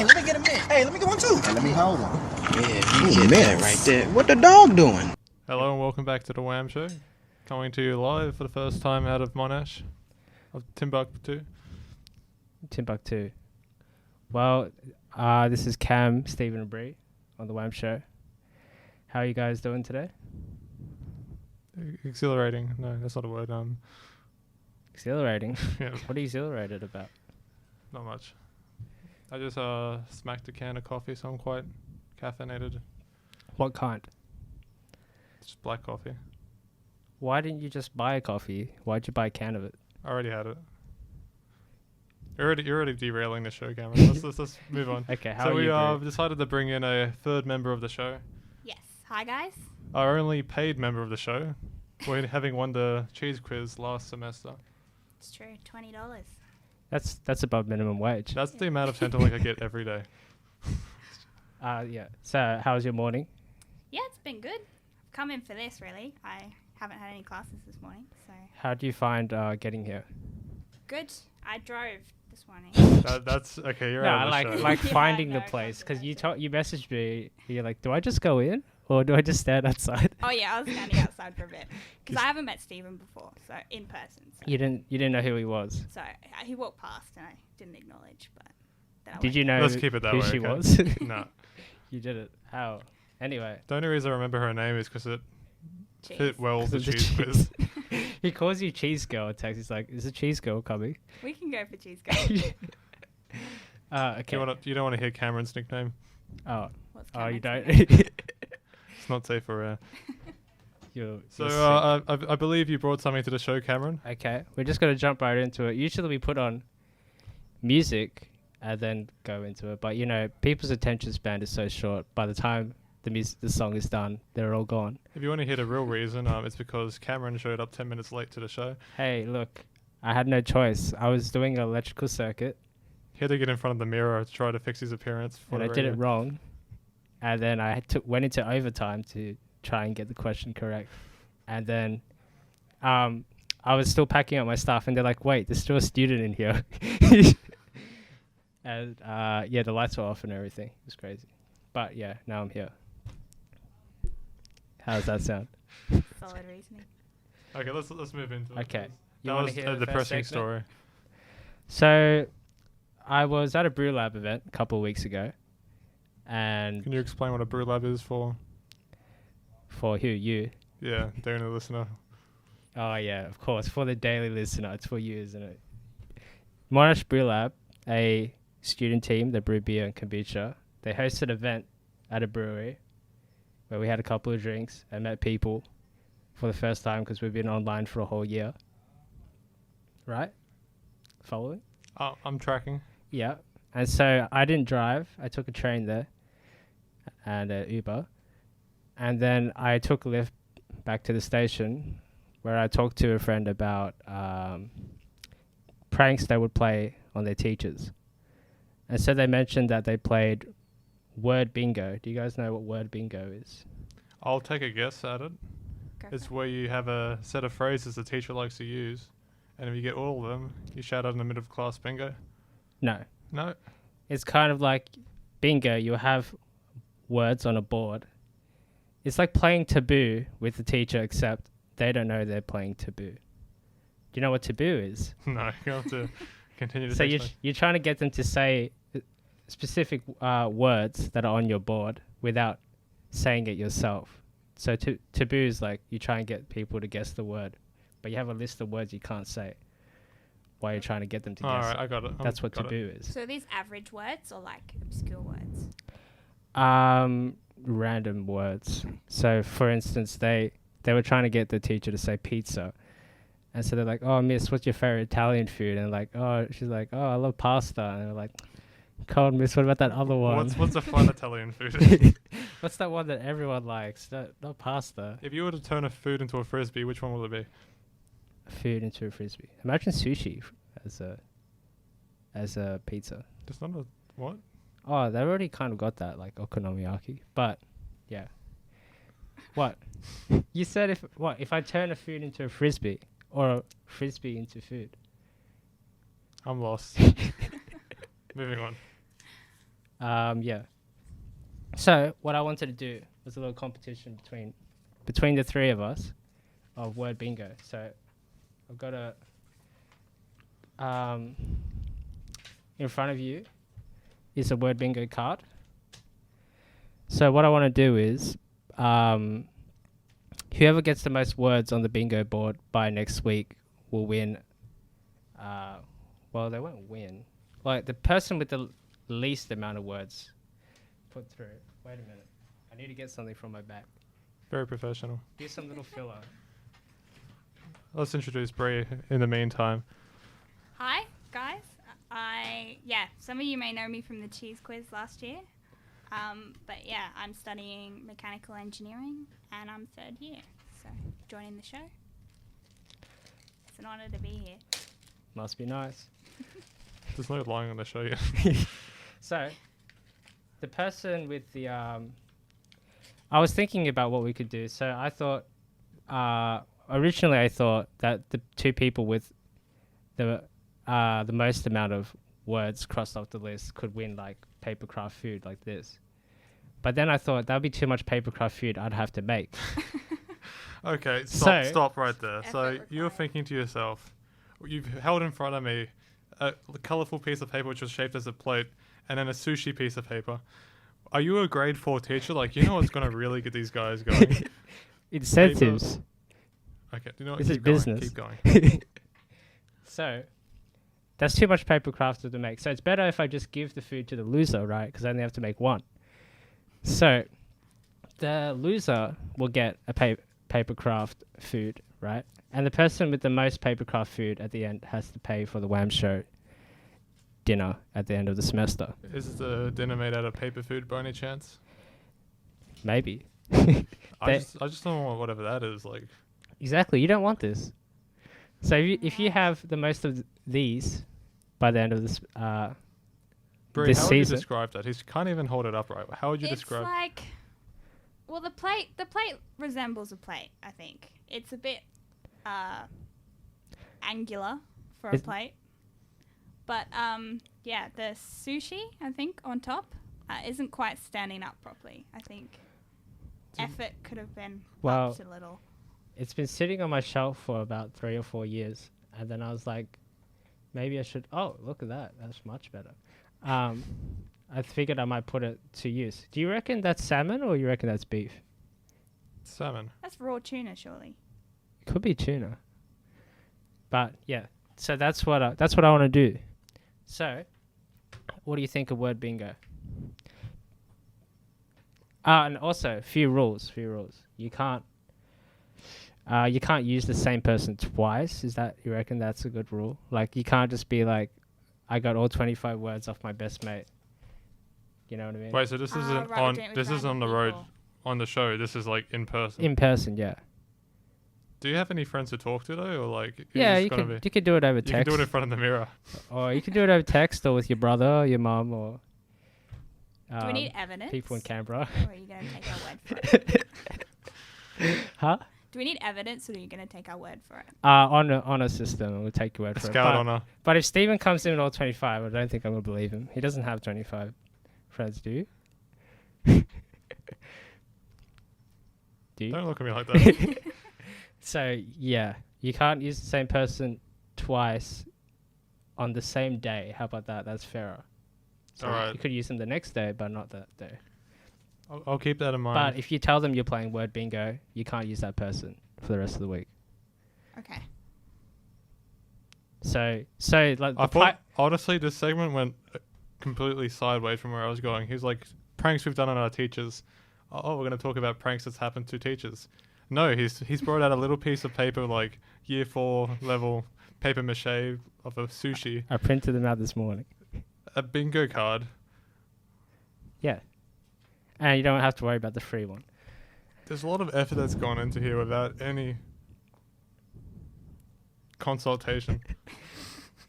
Hey, let me get a mint. Hey, let me get one too. Hey, let me hold one. Yeah, you get that right there. What the dog doing? Hello and welcome back to the WAM show. Coming to you live for the first time out of Monash, of Timbuktu. Well, this is Cam, Stephen and Bree on the WAM show. How are you guys doing today? Exhilarating. No, that's not a word. Exhilarating? Yeah, What are you exhilarated about? not much. I just smacked a can of coffee, so I'm quite caffeinated. What kind? Just black coffee. Why didn't you just buy a coffee? Why'd you buy a can of it? I already had it. You're already derailing the show, Cameron. Let's move on. Okay, how So are we you, Bree? decided to bring in a third member of the show. Yes. Hi, guys. Our only paid member of the show. We're having won the cheese quiz last semester. It's true. $20. That's above minimum wage. That's the amount of Centrelink I get every day. Yeah. So, how was your morning? Yeah, it's been good. I've come in for this, really. I haven't had any classes this morning, so How do you find getting here? good. I drove this morning. That's okay. You're No, out of the show. like Yeah, finding no, the place, because you controversy. you messaged me. You're like, do I just go in or do I just stand outside? Oh, yeah, I was standing outside for a bit because I haven't met Stephen before, so in person. So, You didn't know who he was. so he walked past and I didn't acknowledge, but then I Did went you in. know Let's keep it that who way, she okay? was? No. You did it. How? Anyway. The only reason I remember her name is because it Cheese. fit well with the The cheese cheese. quiz. He calls you cheese girl in text. He's like, is the cheese girl coming? We can go for cheese girl. Okay. You don't want to hear Cameron's nickname. Oh, What's you Cameron's don't. name? It's not safe for air. you're So sick. I believe you brought something to the show, Cameron. Okay, we're just gonna jump right into it. Usually we put on music and then go into it, but you know, people's attention span is so short. By the time the song is done, they're all gone. If you want to hear the real reason, it's because Cameron showed up 10 minutes late to the show. Hey, look, I had no choice. I was doing an electrical circuit He had to get in front of the mirror to try to fix his appearance. For and I the did it radio. wrong, and then I went into overtime to try and get the question correct, and then I was still packing up my stuff, and they're like, "Wait, there's still a student in here," and yeah, the lights were off and everything. It was crazy, but yeah, now I'm here. How does that sound? Solid reasoning. Okay, let's move into it. Okay, you That want was to hear a the first depressing segment? story. So, I was at a Brew Lab event a couple of weeks ago, and Can you explain what a brew lab is for? for who you? Yeah, the only listener. Oh yeah, of course. For the daily listener, it's for you, isn't it? Monash Brew Lab, a student team that brew beer and kombucha, they hosted an event at a brewery where we had a couple of drinks and met people for the first time because we've been online for a whole year. Right? Following? Oh, I'm tracking. Yeah. And so I didn't drive. I took a train there and Uber. And then I took a lift back to the station where I talked to a friend about pranks they would play on their teachers. And so they mentioned that they played word bingo. Do you guys know what word bingo is? I'll take a guess at it. Go for It's it. where you have a set of phrases the teacher likes to use, and if you get all of them, you shout out in the middle of class bingo. No. No? It's kind of like bingo. You have words on a board. It's like playing taboo with the teacher, except they don't know they're playing taboo. Do you know what taboo is? No, you have to continue to So you're, explain. you're trying to get them to say specific words that are on your board without saying it yourself. So taboo is like you try and get people to guess the word, but you have a list of words you can't say while you're trying to get them to guess Alright, it. I got it. That's what got it. taboo is. So are these average words or like obscure words? Random words. So for instance, they were trying to get the teacher to say pizza. And so they're like, "Oh, miss, what's your favorite Italian food?" And like, "Oh," she's like, "Oh, I love pasta." And they're like, "Cold, miss, what about that other one?" What's a fun Italian food? What's that one that everyone likes? Not pasta. If you were to turn a food into a frisbee, which one will it be? Food into a frisbee. Imagine sushi as a pizza. Just not a what? Oh, they already kind of got that, like okonomiyaki. But yeah. What? You said if I turn a food into a frisbee or a frisbee into food? I'm lost. Moving on. Yeah. So what I wanted to do was a little competition between the three of us of word bingo. So I've got in front of you is a word bingo card. So what I want to do is whoever gets the most words on the bingo board by next week will win. Well, they won't win. Like the person with the least amount of words put through. Wait a minute. I need to get something from my back. Very professional. Do some little filler. Let's introduce Bree in the meantime. Hi, guys. Some of you may know me from the cheese quiz last year. But yeah, I'm studying mechanical engineering and I'm third year. So joining the show. It's an honor to be here. Must be nice. There's no lying on the show yet. So, the person with the I was thinking about what we could do. So I thought, originally I thought that the two people with the most amount of words crossed off the list could win like papercraft food like this. But then I thought that'd be too much papercraft food I'd have to make. Okay, So- stop right there. Effort So required. you're thinking to yourself, you've held in front of me a colourful piece of paper which was shaped as a plate and then a sushi piece of paper. Are you a grade 4 teacher? Like, you know what's going to really get these guys going? Incentives. Okay, you know what? This is Keep going, business. Keep going. So that's too much papercraft to make. So it's better if I just give the food to the loser, right? Because I only have to make one. So the loser will get a papercraft food, right? And the person with the most papercraft food at the end has to pay for the WAM show dinner at the end of the semester. Is the dinner made out of paper food by any chance? Maybe. I They- just don't want whatever that is. Like, Exactly. You don't want this. So if you have the most of these by the end of this Bree, this how would you season, describe that? He can't even hold it up right. How would you It's describe? like, well, the plate resembles a plate. I think it's a bit angular for a Is- plate, but yeah, the sushi I think on top isn't quite standing up properly. I think effort could have been Well, upped a little. it's been sitting on my shelf for about 3 or 4 years, and then I was like, maybe I should. Oh, look at that! That's much better. I figured I might put it to use. Do you reckon that's salmon or you reckon that's beef? Salmon. That's raw tuna, surely. Could be tuna. But yeah, so that's what I want to do. So, what do you think of word bingo? And also, few rules. You can't use the same person twice. You reckon that's a good rule? Like, you can't just be like, I got all 25 words off my best mate. You know what I mean? Wait, so this isn't right, on. we're doing it with This is on random the road, people. on the show. This is like in person. In person, yeah. Do you have any friends to talk to though, or like? Yeah, just you gonna could do it over You can text. do it in front of the mirror. Or you can do it over text or with your brother or your mum or Do we need evidence? people in Canberra. Or are you going to take our word for it? Huh? Do we need evidence, or are you going to take our word for it? On a system, we'll take your word for it. Scout honor. But if Stephen comes in with all 25, I don't think I'm going to believe him. He doesn't have 25 friends, do you? Do you? Don't look at me like that. So, yeah, you can't use the same person twice on the same day. How about that? That's fairer. So Alright. you could use them the next day, but not that day. I'll keep that in mind. But if you tell them you're playing word bingo, you can't use that person for the rest of the week. Okay. So like I the thought honestly, this segment went completely sideways from where I was going. He's like, pranks we've done on our teachers. Oh, we're going to talk about pranks that's happened to teachers. No, he's brought out a little piece of paper, like year 4 level paper mache of a sushi, I printed them out this morning. a bingo card. Yeah. And you don't have to worry about the free one. There's a lot of effort that's gone into here without any consultation.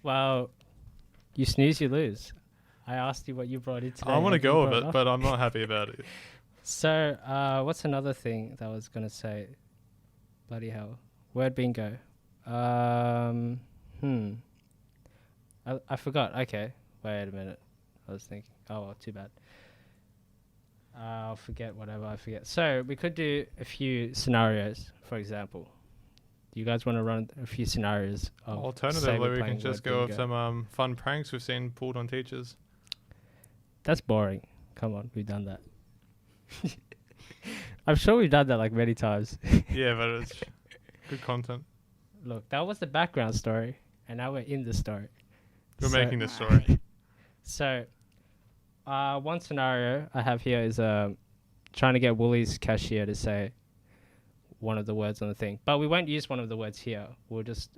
Well, you snooze, you lose. I asked you what you brought in today. I want to and you go with brought it, up. but I'm not happy about it. So, what's another thing that I was going to say? Bloody hell. Word bingo. I forgot. Okay. Wait a minute. I was thinking. Oh well, too bad. I'll forget whatever I forget. So we could do a few scenarios, for example. Do you guys want to run a few scenarios? Of Alternatively, we can just go with some fun pranks we've seen pulled on teachers. That's boring. Come on, we've done that. I'm sure we've done that like many times. Yeah, but it's good content. Look, that was the background story, and now we're in the story. We're making this story. So, one scenario I have here is trying to get Woolies cashier to say one of the words on the thing. But we won't use one of the words here. We'll just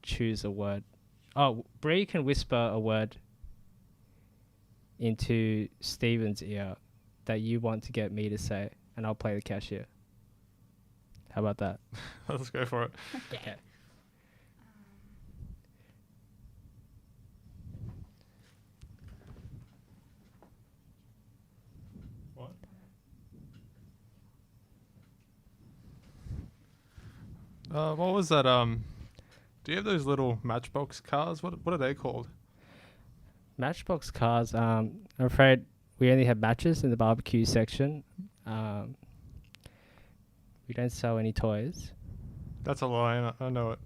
choose a word. Oh, Bree can whisper a word into Steven's ear that you want to get me to say, and I'll play the cashier. How about that? Let's go for it. Okay. What? What was that? Do you have those little Matchbox cars? What are they called? Matchbox cars. I'm afraid we only have matches in the barbecue section. We don't sell any toys. That's a lie. I know it.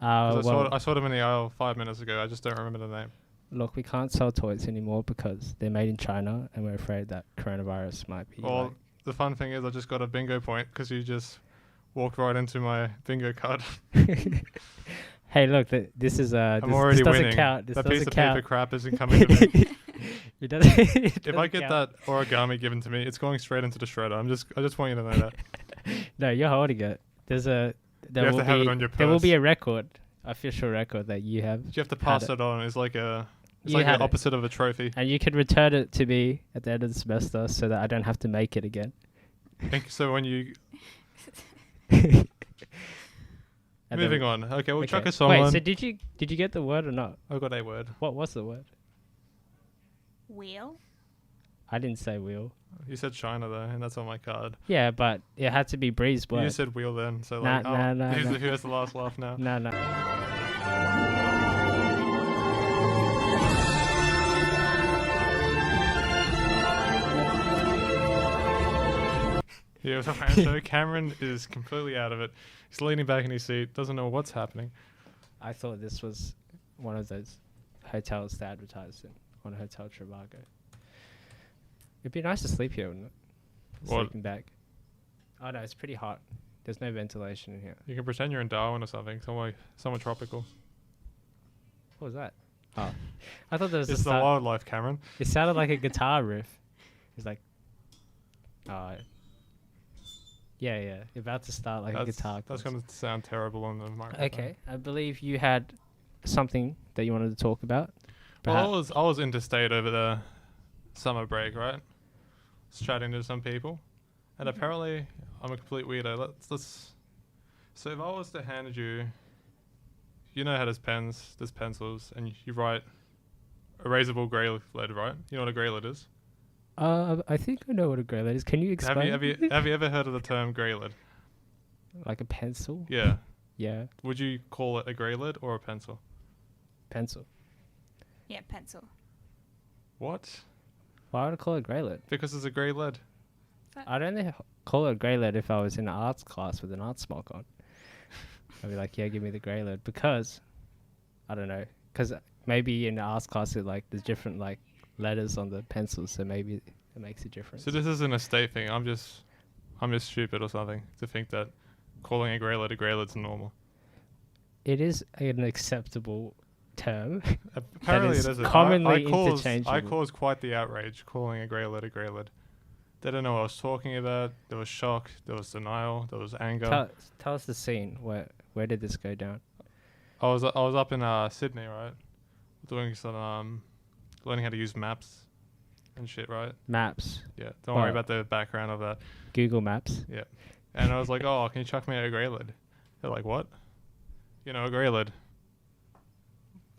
'Cause I saw them in the aisle 5 minutes ago. I just don't remember the name. Look, we can't sell toys anymore because they're made in China, and we're afraid that coronavirus might be. Well, the fun thing is I just got a bingo point because you just walked right into my bingo card. Hey, look, this is I'm already this doesn't winning. count. This That doesn't piece of count. paper crap isn't coming to me. It doesn't. If I get that origami given to me, it's going straight into the shredder. I just want you to know that. No, you're holding it. There have will to have be it on your there will purse. be a record, official record that you have. You have to pass it on. It's like You the had it. opposite of a trophy. And you could return it to me at the end of the semester so that I don't have to make it again. So when you And moving then- on. Okay, we'll chuck okay. a song Wait, on. so did you get the word or not? I got a word. What was the word? Wheel. I didn't say wheel. You said China though, and that's on my card. Yeah, but it had to be Bree's word. You said wheel then, so Nah, like, nah, who nah. has the last laugh now? No. Yeah, so Cameron is completely out of it. He's leaning back in his seat, doesn't know what's happening. I thought this was one of those hotels they advertised in on Hotel Trivago. It'd be nice to sleep here, wouldn't it? What? Sleeping bag. Oh no, it's pretty hot. There's no ventilation in here. You can pretend you're in Darwin or something, somewhere tropical. What was that? Oh, I thought there was It's the wildlife, Cameron. It sounded like a guitar riff. It's like, oh, yeah. About to start like a guitar. That's chorus. going to sound terrible on the microphone. Okay, I believe you had something that you wanted to talk about. Well, I was interstate over the summer break, right? Was chatting to some people, and apparently I'm a complete weirdo. Let's. So if I was to hand you, you know how there's pens, there's pencils, and you write erasable grey lead, right? You know what a grey lead is? I think I know what a grey lead is. Can you explain? Have you ever heard of the term grey lead? Like a pencil? Yeah. Yeah, Would you call it a grey lead or a pencil? pencil. Yeah, pencil. What? Why would I call it grey lead? Because it's a grey lead. I'd only call it grey lead if I was in an arts class with an art smock on. I'd be like, yeah, give me the grey lead. Because, I don't know, because maybe in the arts class there's different letters on the pencils, so maybe it makes a difference. So this isn't a state thing. I'm just stupid or something to think that calling a grey lead's normal. It is an acceptable term. Apparently is it isn't. commonly I interchangeable. caused quite the outrage calling a grey lead a grey lead. They didn't know what I was talking about. There was shock. There was denial. There was anger. Tell us the scene. Where did this go down? I was up in Sydney, right, doing some learning how to use maps and shit, right? Maps. Yeah. Don't worry about the background of that. Google Maps. Yeah. And I was like, oh, can you chuck me a grey lead? They're like, what? You know, a grey lead.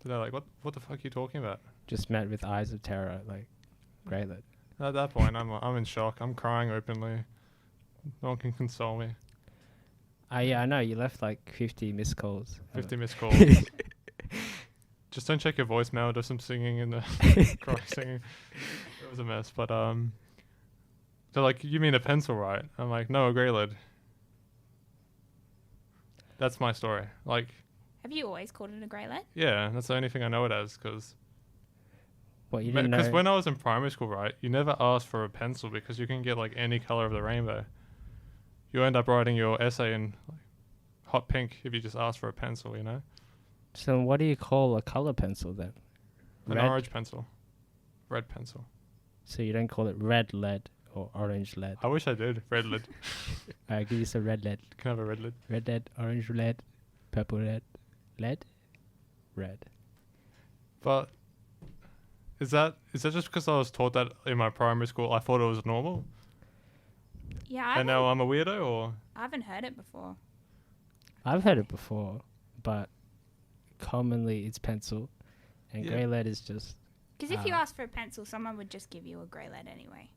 They're like, what the fuck are you talking about? Just met with eyes of terror, like grey lead. At that point, I'm in shock. I'm crying openly. No one can console me. Yeah, I know. You left like 50 missed calls. 50 missed calls. Just don't check your voicemail. Do some singing in the cry singing. It was a mess, but they're like, you mean a pencil, right? I'm like, no, a grey lead. That's my story. Like, Have you always called it a grey lead? yeah, that's the only thing I know it as, because What, you didn't know? when I was in primary school, right, you never asked for a pencil because you can get like any color of the rainbow. You end up writing your essay in like, hot pink if you just ask for a pencil, you know? So what do you call a color pencil then? An Red? orange pencil. Red pencil. So you don't call it red lead or orange lead. I wish I did. Red lead. Alright, give you some red lead. Can I have a red lead? Red lead, orange lead, purple lead, lead, red. But is that just because I was taught that in my primary school? I thought it was normal, Yeah, and now I'm a weirdo, or I haven't heard it before. I've heard it before, but commonly it's pencil, and Yeah. grey lead is just. Because if you asked for a pencil, someone would just give you a grey lead anyway.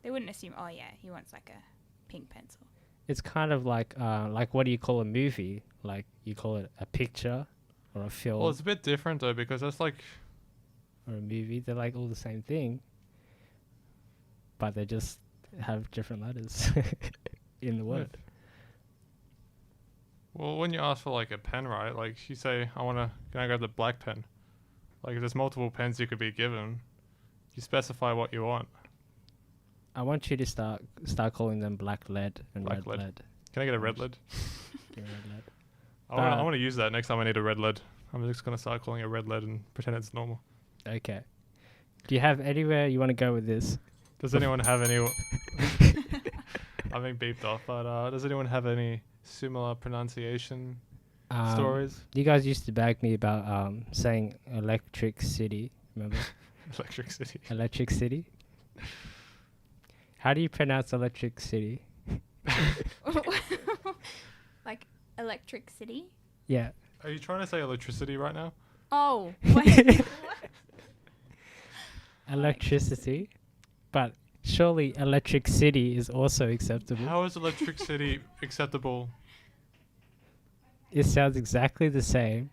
They wouldn't assume, oh yeah, he wants like a pink pencil. It's kind of like what do you call a movie? Like you call it a picture, or a film, well, it's a bit different though because that's like or a movie. They're like all the same thing, but they just have different letters in the word. well, when you ask for like a pen, right? Like you say, can I grab the black pen? Like if there's multiple pens you could be given, you specify what you want. I want you to start calling them black lead and Black red lead. lead. Can I get a red lead? Yeah, red lead. I want to use that next time I need a red lead. I'm just gonna start calling it red lead and pretend it's normal. Okay. Do you have anywhere you want to go with this? Does anyone have any? I'm being beeped off, but does anyone have any similar pronunciation stories? You guys used to bag me about saying electric city. Remember? Electric City. Electric city. How do you pronounce electric city? Like electricity? Yeah. Are you trying to say electricity right now? Oh, wait. Electricity. But surely electric city is also acceptable. How is Electric City acceptable? It sounds exactly the same.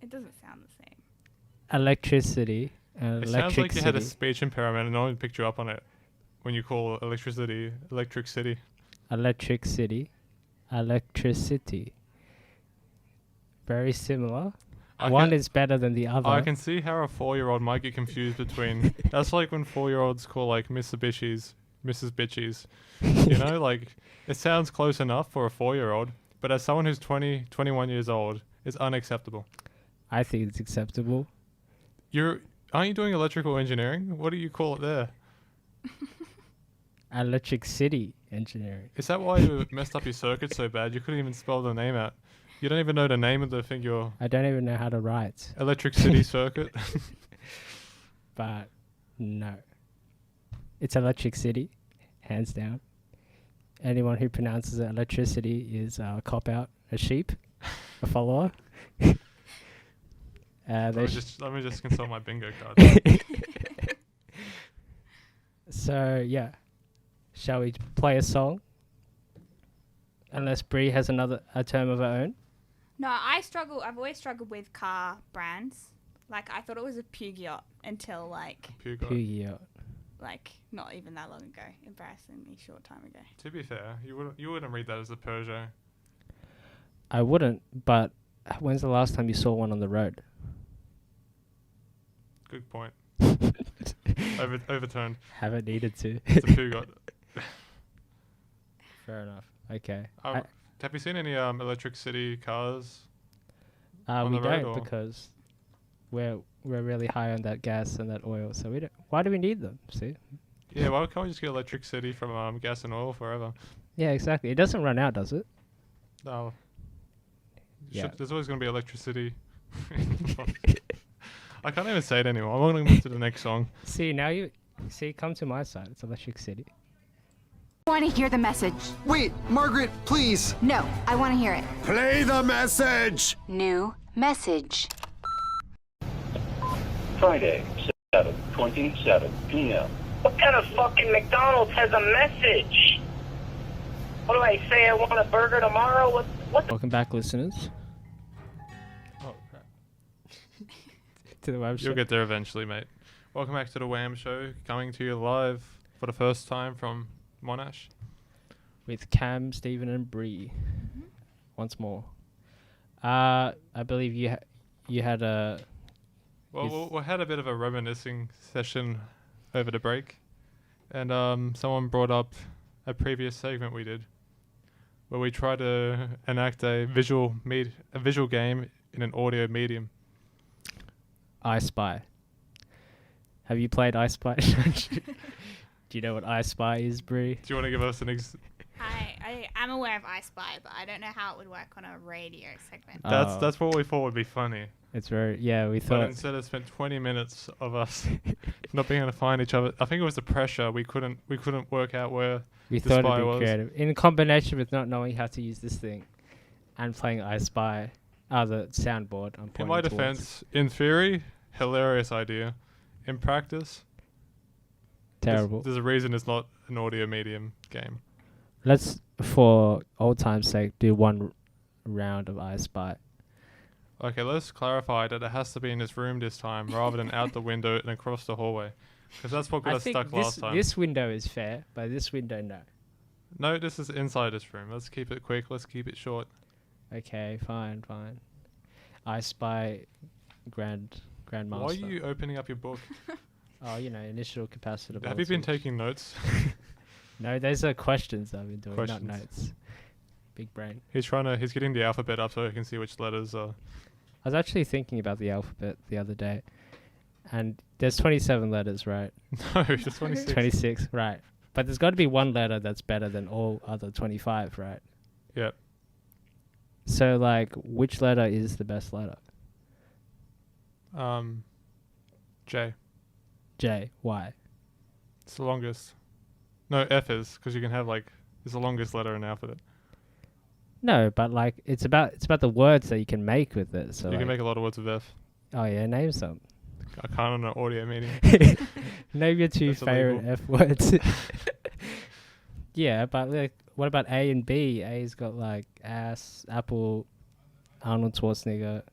It doesn't sound the same. Electricity and It electric sounds like you had a city. speech impairment and no one picked you up on it when you call electricity Electric City. Electric city. Electricity. Very similar. One is better than the other. I can see how a 4-year-old might get confused between. That's like when 4-year-olds call like Mitsubishis Mrs. Bitchies. You know, like it sounds close enough for a 4-year-old, but as someone who's 20, 21 years old, it's unacceptable. I think it's acceptable. Aren't you doing electrical engineering? What do you call it there? Electric city engineering. Is that why you messed up your circuit so bad? You couldn't even spell the name out. You don't even know the name of the thing, your I don't even know how to write, Electric City circuit. but no. It's electric city, hands down. Anyone who pronounces it electricity is a cop-out, a sheep, a follower. Let me just consult my bingo card. So, yeah. Shall we play a song? Unless Bree has a term of her own. No, I've always struggled with car brands. Like, I thought it was a Peugeot until, like, Peugeot. like not even that long ago. Embarrassingly short time ago. To be fair, you wouldn't read that as a Peugeot. I wouldn't, but when's the last time you saw one on the road? Good point. Overturned. Haven't needed to. It's a Peugeot. Fair enough. Okay. Have you seen any Electric City cars? We on the road, don't or? because we're really high on that gas and that oil, so we don't. Why do we need them? See? Yeah, why can't we just get Electric City from gas and oil forever? Yeah, exactly. It doesn't run out, does it? No. Yeah. There's always going to be electricity. I can't even say it anymore. I'm going to move to the next song. See, come to my side. It's Electric City. I want to hear the message. Wait, Margaret, please. No, I want to hear it. Play the message. New message. Friday, 7:27 p.m. What kind of fucking McDonald's has a message? What do I say? I want a burger tomorrow? What? Welcome back, listeners. Oh, crap. to the WAM show. You'll get there eventually, mate. Welcome back to the WAM show, coming to you live for the first time from Monash. With Cam, Stephen, and Bree. Once more. I believe you had a... Well, we had a bit of a reminiscing session over the break, and someone brought up a previous segment we did, where we tried to enact a visual game in an audio medium. I Spy. Have you played I Spy? Do you know what I Spy is, Bree? Do you want to give us an I am aware of I Spy, but I don't know how it would work on a radio segment. That's what we thought would be funny. It's very... Yeah, we But thought... instead, I spent 20 minutes of us not being able to find each other. I think it was the pressure. We couldn't work out where We the thought spy it'd be was. creative. In combination with not knowing how to use this thing and playing I Spy, the soundboard. I'm In my pointing towards. defense, in theory, hilarious idea. In practice, Terrible. There's a reason it's not an audio medium game. Let's, for old time's sake, do one round of I Spy. Okay, let's clarify that it has to be in this room this time rather than out the window and across the hallway. Because that's what got us stuck last time. This window is fair, but this window, no. No, this is inside this room. Let's keep it quick. Let's keep it short. Okay, fine. I Spy Grandmaster. Why are you opening up your book? Oh, initial capacitor. Have you been voltage. taking notes? No, those are questions I've been doing, Questions. not notes. Big brain. He's getting the alphabet up so he can see which letters are. I was actually thinking about the alphabet the other day, and there's 27 letters, right? No, just 26. 26, right. But there's got to be one letter that's better than all other 25, right? Yep. So, which letter is the best letter? J. J. Why? It's the longest. No, F is, because you can have, it's the longest letter in the alphabet. No, but, it's about the words that you can make with it. So You can make a lot of words with F. Oh, yeah, name some. I can't on an audio medium. Name your two That's favorite illegal. F words. Yeah, but, what about A and B? A's got, ass, apple, Arnold Schwarzenegger.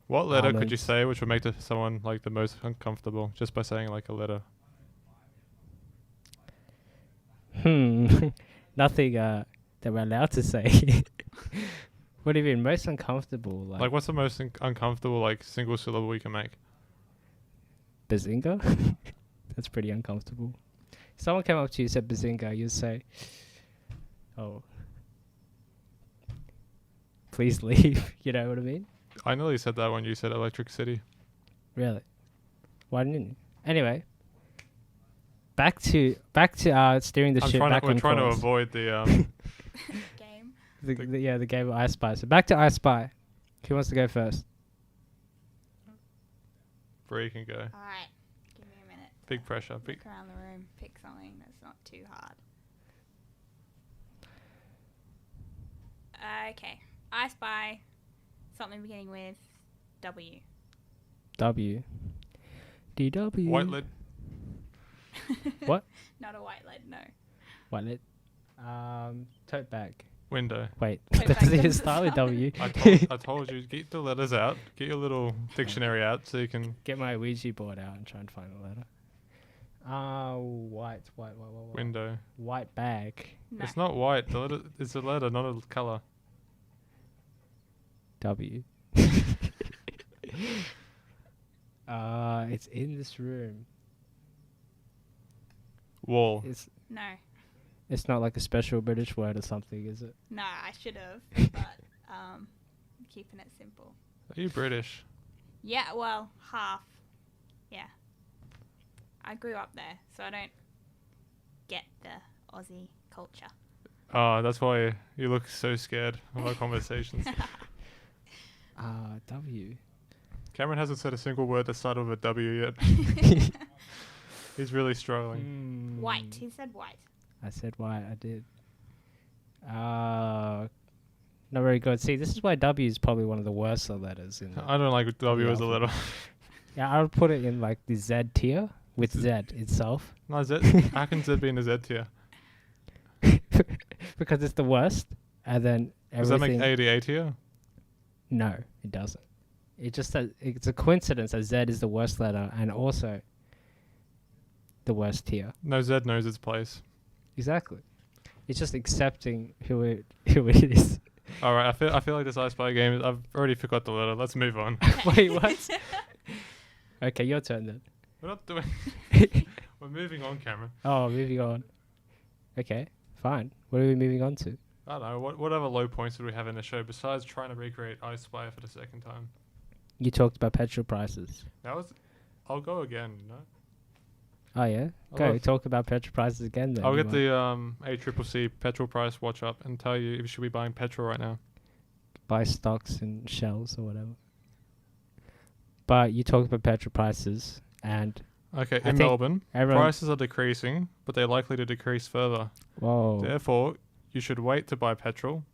What letter could you Almonds. say which would make someone, the most uncomfortable just by saying, a letter? Nothing that we're allowed to say. What do you mean? Most uncomfortable? What's the most uncomfortable, single syllable you can make? Bazinga? That's pretty uncomfortable. If someone came up to you and said Bazinga, you'd say, oh, please leave. You know what I mean? I nearly said that when you said Electric City. Really? Why didn't you? Anyway, back to steering the ship back We're on trying to course. avoid the... Game. The game of I Spy. So back to I Spy. Who wants to go first? Bree can go. All right. Give me a minute. Big pressure. Look around the room. Pick something that's not too hard. Okay. I Spy something beginning with W. W. DW. White lid. What? Not a white lid, no. White lid. Tote bag. Window. Wait, Tote that bag doesn't even doesn't start with start. W. I told you, get the letters out. Get your little dictionary out so you can... Get my Ouija board out and try and find a letter. White. Window. White bag. No. It's not white. The letter, it's a letter, not a colour. W. It's in this room. Wall. No. It's not like a special British word or something, is it? No, I should have, but keeping it simple. Are you British? Yeah, well, half. Yeah. I grew up there, so I don't get the Aussie culture. Oh, that's why you look so scared of our conversations. W. Cameron hasn't said a single word that started with a W yet. He's really struggling. White. He said white. I said white, I did. Not very good. See, this is why W is probably one of the worst letters in I don't like W as a letter. Yeah, I would put it in the Z tier with Z itself. No, Z. How can Z be in a Z tier? Because it's the worst, and then Does that everything... make A the A tier? No, it doesn't. It just that it's a coincidence that Z is the worst letter and also the worst tier. No, Z knows its place. Exactly. It's just accepting who it is. All right, I feel like this I Spy game. I've already forgot the letter. Let's move on. Wait, what? Okay, your turn then. We're not doing. We're moving on, Cameron. Oh, moving on. Okay, fine. What are we moving on to? I don't know. What other low points did we have in the show besides trying to recreate I Spy for the second time? You talked about petrol prices. That was. I'll go again. You know. Oh yeah, go talk about petrol prices again then. I'll you get might. the ACCC petrol price watch up and tell you if you should be buying petrol right now. Buy stocks and shells or whatever. But you talked about petrol prices and Okay, I in think Melbourne, everyone- prices are decreasing, but they're likely to decrease further. whoa, Therefore, you should wait to buy petrol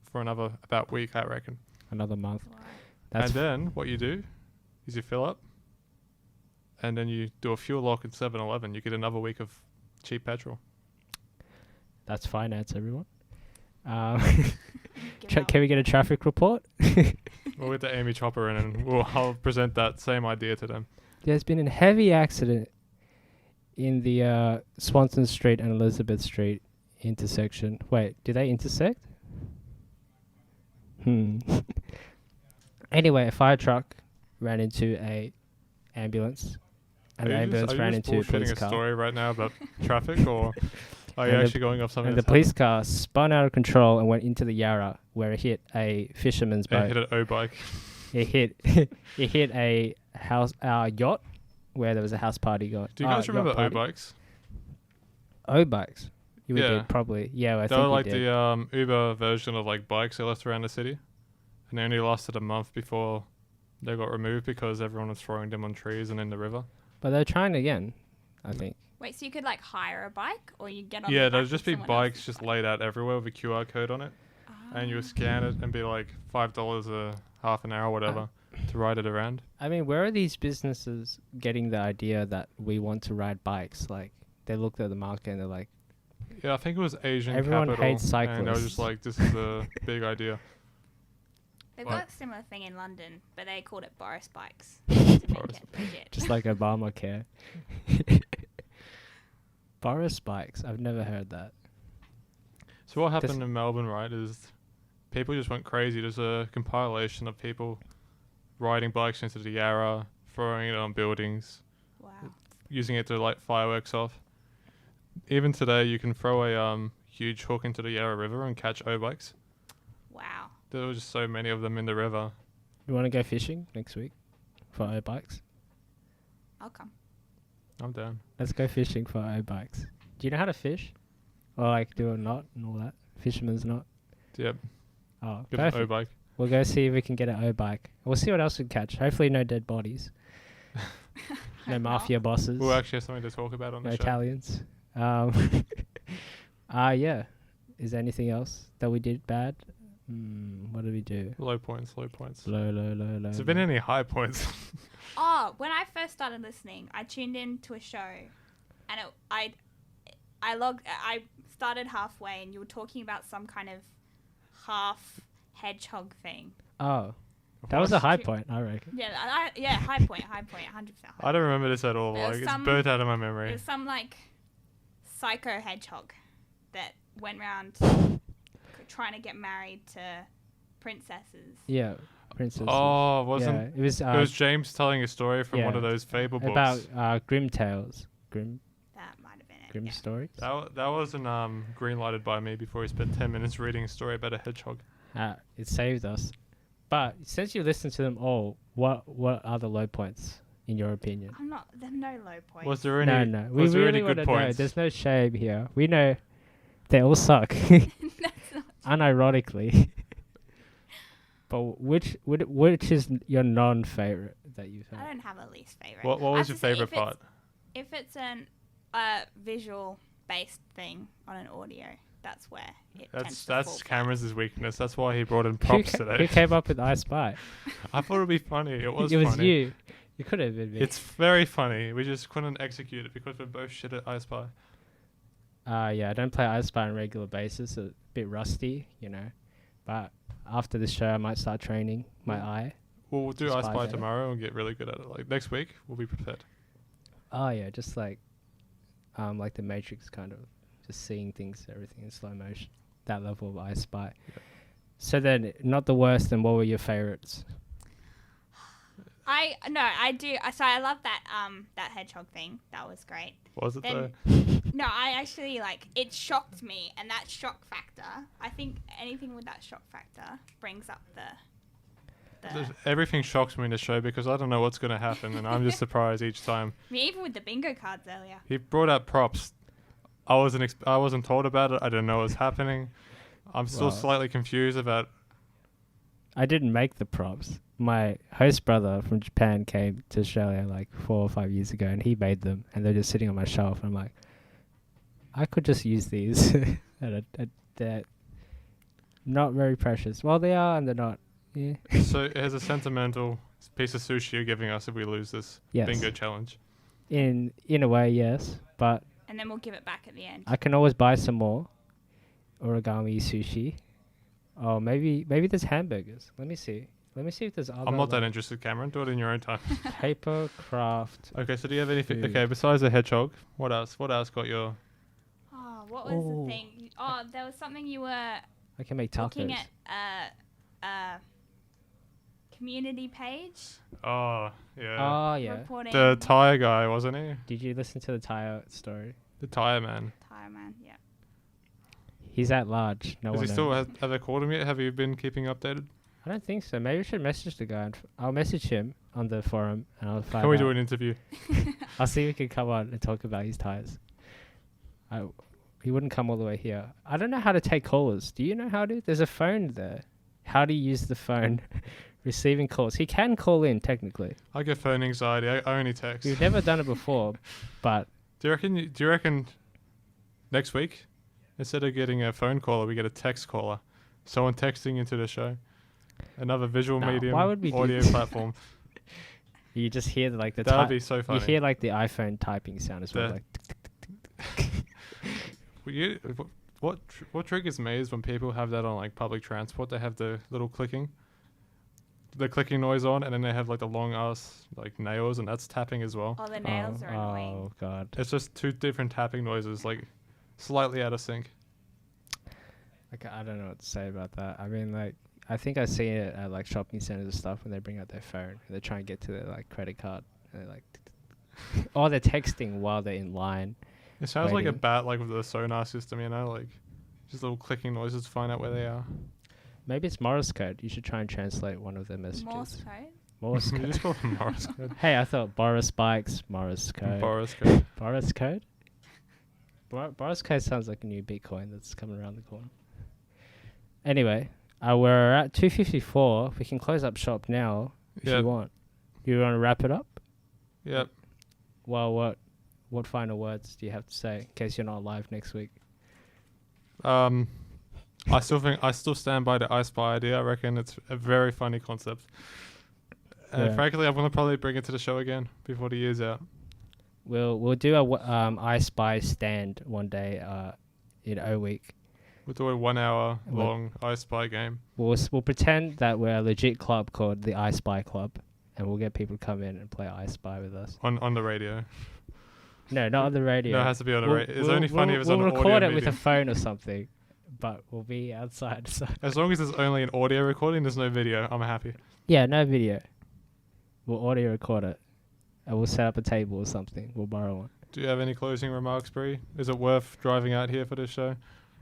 for another about week, I reckon. another month. Right. That's And then what you do is you fill up, and then you do a fuel lock at 7-Eleven. You get another week of cheap petrol. that's finance, everyone. Give up. Can we get a traffic report? We'll get the Amy Chopper in, and I'll present that same idea to them. There's been a heavy accident in the Swanson Street and Elizabeth Street intersection. Wait, do they intersect? Anyway, a fire truck ran into a ambulance, and the ambulance ran into a bullshitting police a car. story right now about traffic, or are you And the- actually going off something? And the that's police car spun out of control and went into the Yarra, where it hit a fisherman's happened? boat. Hit an O-bike. It hit it hit a house yacht where there was a house party going. Do you guys remember O-bikes? O-bikes? You Yeah. did probably. Yeah, I They think were you like did. the Uber version of like bikes they left around the city, and they only lasted a month before they got removed because everyone was throwing them on trees and in the river. But they're trying again, I think. Wait, so you could like hire a bike, or you get on? Yeah, the there'd back just of be someone bikes else's just bike? laid out everywhere with a QR code on it, and you would scan it and be like $5 a half an hour, whatever, to ride it around. I mean, where are these businesses getting the idea that we want to ride bikes? Like, they looked at the market and they're like, Yeah, I think it was Asian Everyone capital, hates and they were just cyclists. like, "This is a big idea." They've Well- got a similar thing in London, but they called it Boris bikes to make Boris it legit. just like Obamacare. Boris bikes. I've never heard that. So what happened in Melbourne, right, is people just went crazy. There's a compilation of people riding bikes into the Yarra, throwing it on buildings, Wow. using it to light fireworks off. Even today, you can throw a huge hook into the Yarra River and catch O-bikes. Wow. There were just so many of them in the river. You want to go fishing next week for O-bikes? I'll come. I'm down. Let's go fishing for O-bikes. Do you know how to fish? Or like do a knot and all that? Fisherman's knot? Yep, Oh, get an perfect. O-bike. We'll go see if we can get an O-bike. We'll see what else we catch. Hopefully no dead bodies. No Hope not. mafia bosses. We'll actually have something to talk about on No the show. Italians. Yeah. Is there anything else that we did bad? What did we do? Low points, low points. Low. Has there been any high points? Oh, when I first started listening, I tuned in to a show, and I started halfway, and you were talking about some kind of half hedgehog thing. Oh, that was a high What? point, I reckon. Yeah, high point, 100%. I don't remember this at all. There was Like, it's some- burnt out of my It memory. was some like psycho hedgehog that went around trying to get married to princesses. Yeah, princess. Oh, wasn't yeah, it was it was James telling a story from one yeah, of those fable books. about Grim Tales. Grim That might have been it. stories. That wasn't green lighted by me before he spent 10 minutes reading a story about a hedgehog. It saved us. But since you listened to them all, what are the low points in your opinion? I'm not. There's no low point. Was there any? No. We Was there really any want good to know. points? There's no shame here. We know they all suck, That's not. unironically. But which is your non-favorite that you've I heard? don't have a least favorite. What I was have your to say, favorite part? If it's an visual based thing on an audio, that's where it tends to fall That's flat. Cameron's weakness. That's why he brought in Who props ca- today. Who came up with I Spy? I thought it'd be funny. It was It was funny. you. You could have been me. It's very funny. We just couldn't execute it because we're both shit at I Spy. Yeah, I don't play I Spy on a regular basis. A bit rusty, you know. But after this show, I might start training my eye. we'll do Spy I Spy better. tomorrow and get really good at it. Like next week, we'll be prepared. Oh yeah, just like the Matrix kind of, just seeing things, everything in slow motion. That level of I Spy. Yeah. So then, not the worst. Then what were your favorites? I do. So I love that hedgehog thing. That was great. Was it though? Then no, I actually it shocked me, and that shock factor. I think anything with that shock factor brings up the Everything shocks me in the show because I don't know what's going to happen, and I'm just surprised each time. I mean, even with the bingo cards earlier. He brought out props. I wasn't told about it. I didn't know what was happening. I'm still Well. slightly confused about. I didn't make the props. My host brother from Japan came to Australia like 4 or 5 years ago, and he made them, and they're just sitting on my shelf. And I'm like, I could just use these, and they're not very precious. Well, they are, and they're not. Yeah. So here's a sentimental piece of sushi you're giving us if we lose this Yes. bingo challenge. In a way, yes, but And then we'll give it back at the end. I can always buy some more origami sushi. Oh, maybe there's hamburgers. Let me see if there's other. I'm not that like, interested, Cameron. Do it in your own time. paper craft. Okay, so do you have anything? Food. Okay, besides the hedgehog, what else? What else got your? Oh, what was Ooh. the thing? Oh, there was something you were I can make looking tacos. at. Community page Oh yeah, Oh yeah. reporting. the tire guy, wasn't he? Did you listen to the tire story? The tire man. Tire man, yeah. He's at large. No Is one he still? knows. Have they called him yet? Have you been keeping updated? I don't think so. Maybe we should message the guy. I'll message him on the forum, and I'll find Can we out. do an interview? I'll see if he can come on and talk about his tires. He wouldn't come all the way here. I don't know how to take callers. Do you know how to? There's a phone there. How do you use the phone? Receiving calls. He can call in technically. I get phone anxiety. I only text. We've never done it before, but Do you reckon next week, instead of getting a phone caller, we get a text caller? Someone texting into the show. Another visual No, medium why would we do audio that? platform. you just hear like the That'd be so funny. You hear like the iPhone typing sound as well. The- Like What triggers me is when people have that on like public transport. They have the little clicking noise on, and then they have like the long ass like nails, and that's tapping as well. Oh, the nails are annoying. Oh god. It's just two different tapping noises, like slightly out of sync. Like I don't know what to say about that. I mean, like I think I've seen it at like shopping centers and stuff when they bring out their phone and they try and get to their like credit card. And they're like, or they're texting while they're in line. It sounds like a Waiting. bat, like with the sonar system, you know, like just little clicking noises to find out where they are. Maybe it's Morse code. You should try and translate one of their messages. Morse code. Morse You code. just call them Morse code. Hey, I thought Boris Bikes, Morse code. Boris code. Boris code? Boris code sounds like a new Bitcoin that's coming around the corner. Anyway, we're at 2:54. We can close up shop now if Yep. you want. You want to wrap it up? Yep. Well, what final words do you have to say in case you're not live next week? I still stand by the I Spy idea. I reckon it's a very funny concept. And Yeah. frankly, I want to probably bring it to the show again before the year's out. We'll do a I Spy stand one day in O Week. We'll do a 1 hour Well- long I Spy game. We'll pretend that we're a legit club called the I Spy Club, and we'll get people to come in and play I Spy with us. On the radio. No, not on the radio. No, it has to be on the radio. It's only funny if it's we'll on an record audio it with a medium. phone or something, but we'll be outside. So As long as there's only an audio recording, there's no video, I'm happy. yeah, no video. We'll audio record it, and we'll set up a table or something. We'll borrow one. Do you have any closing remarks, Bree? Is it worth driving out here for this show?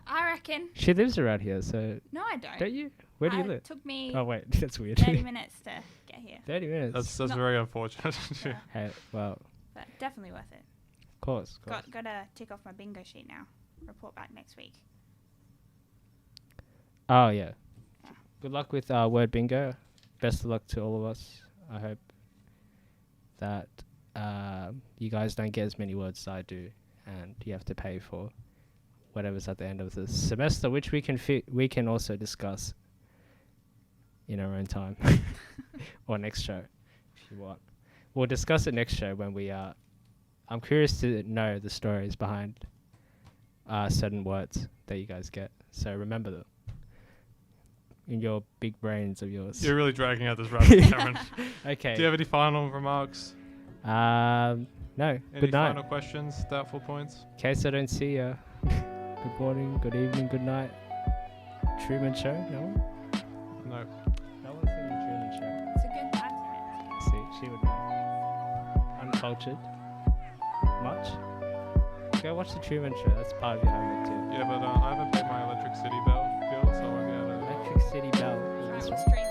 I reckon. She lives around here, so No, I don't. don't you? Where do you It live? took me Oh wait, that's weird. 30 minutes to get here. 30 minutes. That's No. very unfortunate. Yeah, Hey, well, but definitely worth it. of course. Got to tick off my bingo sheet now. Report back next week. Oh yeah. Good luck with word bingo. Best of luck to all of us. I hope that you guys don't get as many words as I do, and you have to pay for whatever's at the end of the semester, which we can also discuss in our own time or next show if you want. We'll discuss it next show when we I'm curious to know the stories behind certain words that you guys get. So remember them. in your big brains of yours. You're really dragging out this rabbit, Cameron. Okay. Do you have any final remarks? No. Any Good night. final questions? Doubtful points? In case I don't see you. Good morning, good evening, good night. Truman Show? No one? No. No one's seen the Truman Show. It's a good time. See, she would know. Uncultured. Much? Go watch the Truman Show. That's part of your homework too. Yeah, but I haven't paid my electricity bill, so I won't be able to. Electric City Bell. Try This to one. stream